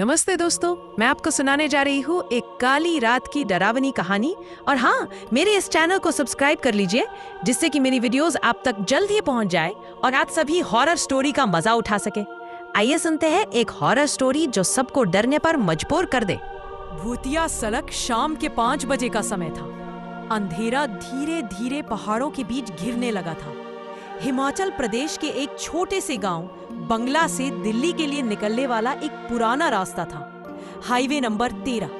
नमस्ते दोस्तों, मैं आपको सुनाने जा रही हूँ एक काली रात की डरावनी कहानी। और हाँ, मेरे इस चैनल को सब्सक्राइब कर लीजिए जिससे कि मेरी वीडियोस आप तक जल्द ही पहुँच जाए और आप सभी हॉरर स्टोरी का मजा उठा सके। आइए सुनते हैं एक हॉरर स्टोरी जो सबको डरने पर मजबूर कर दे। भूतिया सड़क। शाम के 5 बजे का समय था। अंधेरा धीरे धीरे पहाड़ों के बीच घिरने लगा था। हिमाचल प्रदेश के एक छोटे से गांव बंगला से दिल्ली के लिए निकलने वाला एक पुराना रास्ता था, हाईवे नंबर 13।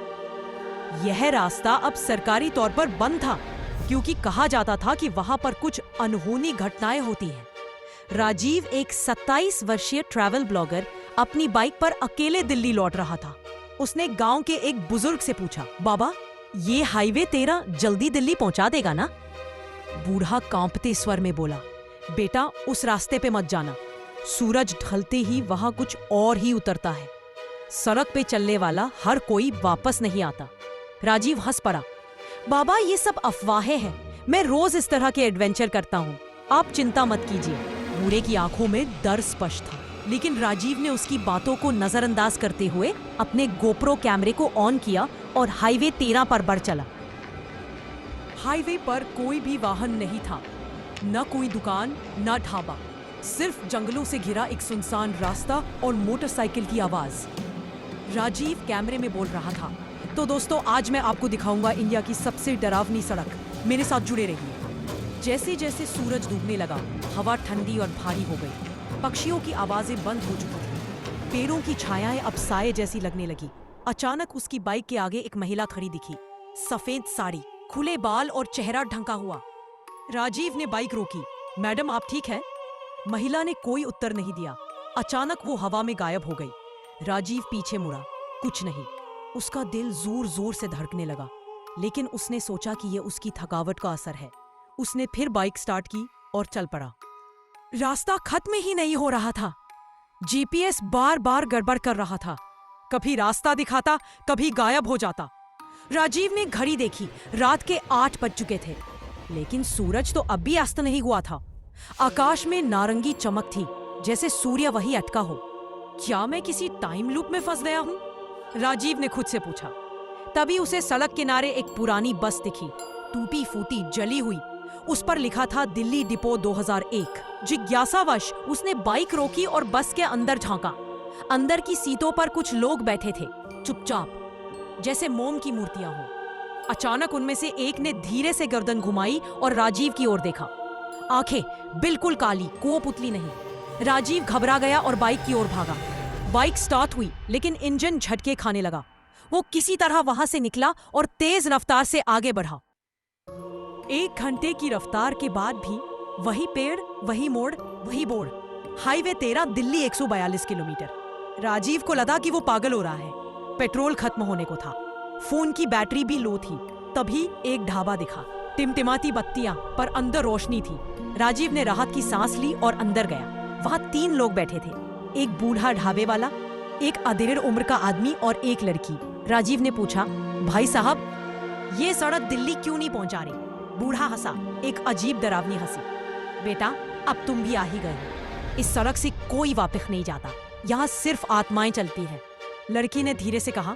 यह रास्ता अब सरकारी तौर पर बंद था क्योंकि कहा जाता था कि वहां पर कुछ अनहोनी घटनाएं होती हैं। राजीव, एक 27 वर्षीय ट्रैवल ब्लॉगर, अपनी बाइक पर अकेले दिल्ली लौट रहा था। उसने गांव के एक बुजुर्ग से पूछा, बाबा, ये हाईवे 13 जल्दी दिल्ली पहुंचा देगा ना? बूढ़ा कांपते स्वर में बोला, बेटा, उस रास्ते पे मत जाना। सूरज ढलते ही वहां कुछ और ही उतरता है। सड़क पे चलने वाला हर कोई वापस नहीं आता। राजीव हंस पड़ा, बाबा, ये सब अफवाहें हैं। मैं रोज इस तरह के एडवेंचर करता हूँ, आप चिंता मत कीजिए। बूढ़े की आंखों में डर स्पष्ट था, लेकिन राजीव ने उसकी बातों को नजरअंदाज करते हुए अपने गोप्रो कैमरे को ऑन किया और हाईवे 13 पर बढ़ चला। हाईवे पर कोई भी वाहन नहीं था, न कोई दुकान, न ढाबा, सिर्फ जंगलों से घिरा एक सुनसान रास्ता और मोटरसाइकिल की आवाज। राजीव कैमरे में बोल रहा था, तो दोस्तों, आज मैं आपको दिखाऊंगा इंडिया की सबसे डरावनी सड़क। मेरे साथ जुड़े रहिए। जैसे जैसे सूरज डूबने लगा, हवा ठंडी और भारी हो गई। पक्षियों की आवाजें बंद हो चुकी थी। पेड़ों की छायाएं अब साए जैसी लगने लगी। अचानक उसकी बाइक के आगे एक महिला खड़ी दिखी। सफेद साड़ी, खुले बाल और चेहरा ढंका हुआ। राजीव ने बाइक रोकी। मैडम, आप ठीक हैं? महिला ने कोई उत्तर नहीं दिया। अचानक वो हवा में गायब हो गई। राजीव पीछे मुड़ा, कुछ नहीं। उसका दिल जोर जोर से धड़कने लगा, लेकिन उसने सोचा कि ये उसकी थकावट का असर है। उसने फिर बाइक स्टार्ट की और चल पड़ा। रास्ता खत्म ही नहीं हो रहा था। जीपीएस बार बार गड़बड़ कर रहा था। कभी रास्ता दिखाता, कभी गायब हो जाता। राजीव ने घड़ी देखी। रात के 8 बज चुके थे, लेकिन सूरज तो अब भी अस्त नहीं हुआ था। आकाश में नारंगी चमक थी, जैसे सूर्य वही अटका हो। क्या मैं किसी टाइम लूप में फंस गया हूं? राजीव ने खुद से पूछा। तभी उसे सड़क किनारे एक पुरानी बस दिखी, टूटी फूटी, जली हुई। उस पर लिखा था दिल्ली डिपो 2001। जिज्ञासावश उसने बाइक रोकी और बस के अंदर झांका। अंदर की सीटों पर कुछ लोग बैठे थे, चुपचाप, जैसे मोम की मूर्तियां हो। अचानक उनमें से एक ने धीरे से गर्दन घुमाई और राजीव की ओर देखा। आंखें बिल्कुल काली, कुओं-पुतली नहीं। राजीव घबरा गया और बाइक की ओर भागा। बाइक स्टार्ट हुई, लेकिन इंजन झटके खाने लगा। वो किसी तरह वहां से निकला और तेज रफ्तार से आगे बढ़ा। 1 घंटे की रफ्तार के बाद भी वही पेड़, वही मोड़, वही board. Highway 13, Delhi 142 kilometre. Rajiv को लगा कि वो पागल हो रहा है। पेट्रोल खत्म होने को था। फोन की बैटरी भी लो थी। तभी एक ढाबा दिखा, टिमटिमाती बत्तियां, पर अंदर रोशनी थी। राजीव ने राहत की सांस ली और अंदर गया। वहां 3 लोग बैठे थे, एक बूढ़ा ढाबे वाला, एक अधेड़ उम्र का आदमी और एक लड़की। राजीव ने पूछा, भाई साहब, ये सड़क दिल्ली क्यों नहीं पहुंचा रही? बूढ़ा हंसा, एक अजीब डरावनी हंसी। बेटा, अब तुम भी आ ही गए हो। इस सड़क से कोई वापस नहीं जाता, यहाँ सिर्फ आत्माएं चलती हैं। लड़की ने धीरे से कहा,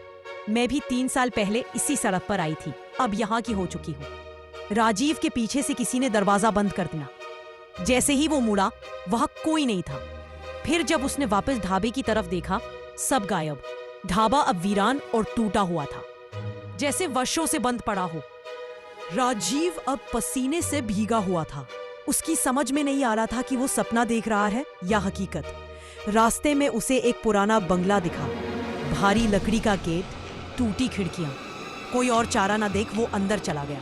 मैं भी 3 साल पहले इसी सड़क पर आई थी, अब यहाँ की हो चुकी हूँ। राजीव के पीछे से किसी ने दरवाजा बंद कर दिया। जैसे ही वो मुड़ा, वहां कोई नहीं था। फिर जब उसने वापस ढाबे की तरफ देखा, सब गायब। ढाबा अब वीरान और टूटा हुआ था, जैसे वर्षों से बंद पड़ा हो। राजीव अब पसीने से भीगा हुआ था। उसकी समझ में नहीं आ रहा था कि वो सपना देख रहा है या हकीकत। रास्ते में उसे एक पुराना बंगला दिखा, भारी लकड़ी का गेट, टूटी खिड़कियां। कोई और चारा ना देख वो अंदर चला गया।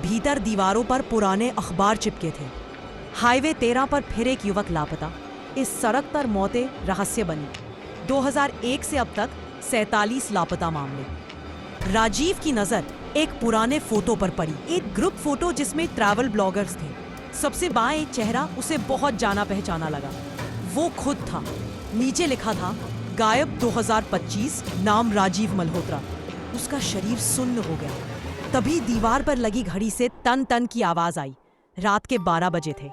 भीतर दीवारों पर पुराने अखबार चिपके थे। हाईवे 13 पर फिर एक युवक लापता। इस सड़क पर मौतें रहस्य बनी। 2001 से अब तक 47 लापता मामले। राजीव की नजर एक पुराने फोटो पर पड़ी, एक ग्रुप फोटो जिसमें ट्रैवल ब्लॉगर्स थे। सबसे बाएं एक चेहरा उसे बहुत जाना पहचाना लगा। वो खुद था। नीचे लिखा था, गायब 2025, नाम राजीव मल्होत्रा। उसका शरीर सुन्न हो गया। तभी दीवार पर लगी घड़ी से टन टन की आवाज आई। रात के 12 बजे थे।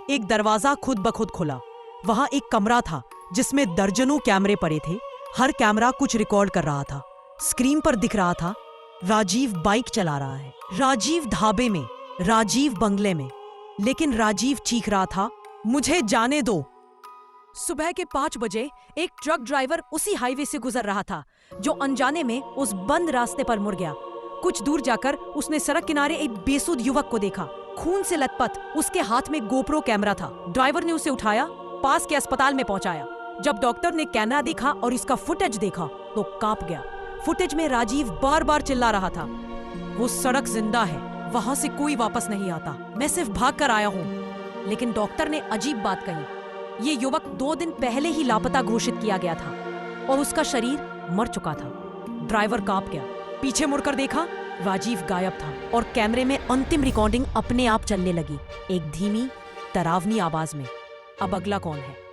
एक दरवाजा खुद ब खुद खुला। वहां एक कमरा था जिसमें दर्जनों कैमरे पड़े थे। हर कैमरा कुछ रिकॉर्ड कर रहा था। स्क्रीन पर दिख रहा था राजीव बाइक चला रहा है, राजीव ढाबे में, राजीव बंगले में, लेकिन राजीव चीख रहा था, मुझे जाने दो। सुबह के 5 बजे एक ट्रक ड्राइवर उसी हाईवे से गुजर रहा था जो अनजाने में उस बंद रास्ते पर मुड़ गया। कुछ दूर जाकर उसने सड़क किनारे एक बेसुध युवक को देखा, खून से लथपथ। उसके हाथ में गोप्रो कैमरा था। ड्राइवर ने उसे उठाया, पास के अस्पताल में पहुंचाया। जब डॉक्टर ने कैमरा देखा और इसका फुटेज देखा तो कांप गया। फुटेज में राजीव बार बार चिल्ला रहा था, वो सड़क जिंदा है, वहां से कोई वापस नहीं आता, मैं सिर्फ भाग कर आया हूं। लेकिन डॉक्टर ने अजीब बात कही, ये युवक 2 दिन पहले ही लापता घोषित किया गया था और उसका शरीर मर चुका था। ड्राइवर कांप गया, पीछे मुड़कर देखा, राजीव गायब था और कैमरे में अंतिम रिकॉर्डिंग अपने आप चलने लगी, एक धीमी डरावनी आवाज में। अब अगला कौन है?